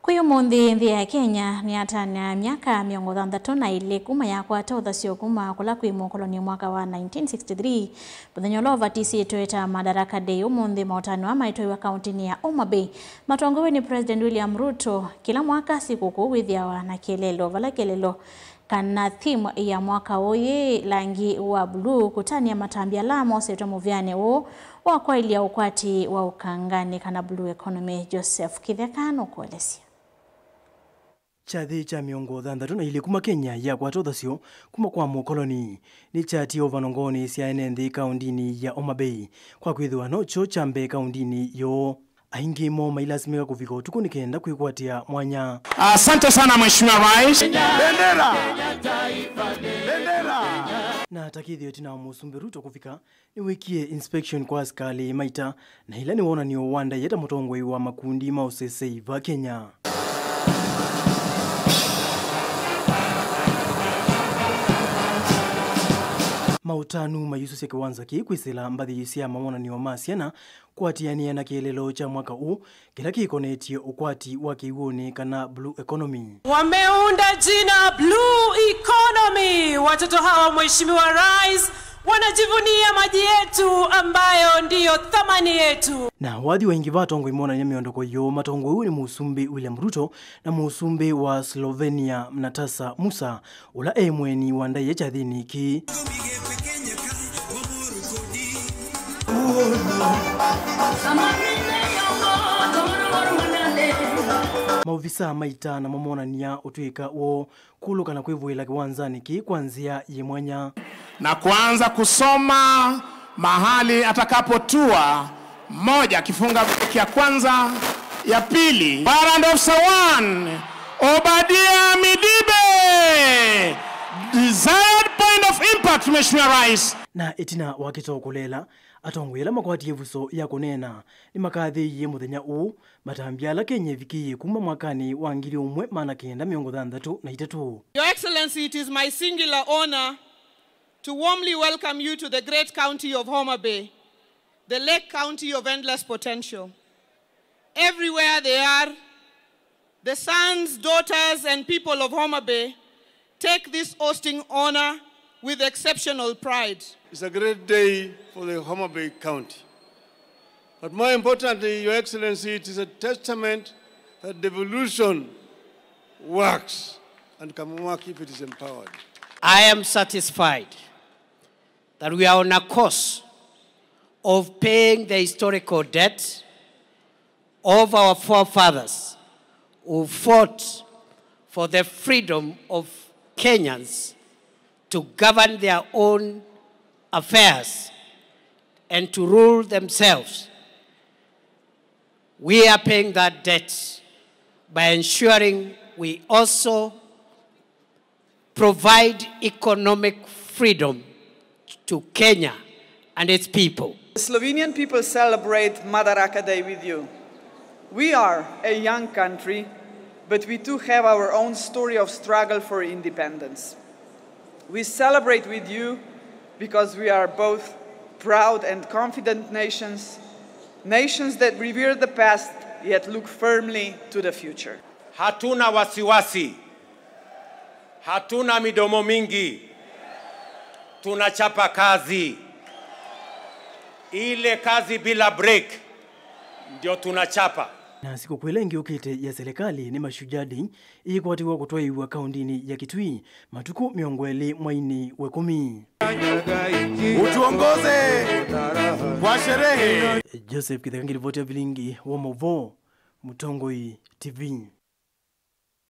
Kuyu mundi nthi ya Kenya ni atanya miaka 62 kuma ya kwata uthasyo kuma kula kwi mukoloni mwaka wa 1963 buthenya vatisi toeta Madaraka Day umundi mautani wa maitoi wa kaunti ya Homa Bay matongowe ni President William Ruto kila mwaka sikukuu withiawa na kelelo vala kelelo kana theme ya mwaka oye langi wa blue kutania matambia lamo seto muvyane wo wa kwailia ukwati wa ukangani kana blue economy. Joseph Kithekano kuelezea chathi cha miongo thanthatu na ili kuma Kenya ya kwata uthasyo kuma kwa mukoloni ni chati ovanongoni siaene nthi kaundini ya Homa Bay kwa kwithiwa nocho chambe kaundini yo aingi mo mailasimika kufika utuku nikenda kwikwatia mwanya. Asante sana Mheshimiwa Rais. Bendera na takithio tina musumbi Ruto kufika ni wikie inspection kwa askali maita na ila ni wona ni wanda yeta mutongwe wa makundi mausesei va Kenya. Mautanu mayusu sya kiwanza kikwisila mbathi sia mamona ni omasiana kwatiania na kielelo cha mwaka huu kila kikonetie ukwati wa kiwoni kana blue economy. Wameunda jina blue economy. Watoto hawa Mheshimiwa Rais wanajivunia maji yetu ambayo ndiyo thamani yetu. Na wadhi wengi vatongo imona ya miondoko yo matongo huu ni musumbi William Ruto na musumbi wa Slovenia Mnatasa Musa ula emweni wandai ya chathini ki. Mauvisa maita na mamona niya utuika wo kuluka na kwivuila kiwanzani ki kwanzia ye mwanya Na kuanza kusoma mahali atakapotua moja kifunga ya kwanza ya pili. Warrant Officer 1 Obadia Midibe, desired point of impact Mheshimiwa Rais. Na itina wakito kulela atongwela makwati yevuso ya kunena ni makathi ye muthenya u matambiala Kenya vikiye kuma mwakani wa 1963. Your Excellency, it is my singular honor to warmly welcome you to the great county of Homa Bay, the Lake County of endless potential. Everywhere they are, the sons, daughters, and people of Homa Bay take this hosting honor with exceptional pride. It's a great day for the Homa Bay County. But more importantly, Your Excellency, it is a testament that devolution works and can work if it is empowered. I am satisfied that we are on a course of paying the historical debt of our forefathers who fought for the freedom of Kenyans to govern their own affairs and to rule themselves. We are paying that debt by ensuring we also provide economic freedom to Kenya and its people. The Slovenian people celebrate Madaraka Day with you. We are a young country, but we too have our own story of struggle for independence. We celebrate with you because we are both proud and confident nations, nations that revere the past yet look firmly to the future. Hatuna wasiwasi, hatuna midomo mingi, tunachapa kazi. Ile kazi bila break ndio tunachapa. Na siku kwelengi ukite ya serikali ni mashujadi ikwatiwa kutoiwa kaundini ya Kitui matuku miongweli mwaini we 10. Utuongoze kwa sherehe. Joseph Kithekano, ripoti ya Vilingi wa Movo, Mutongoi TV.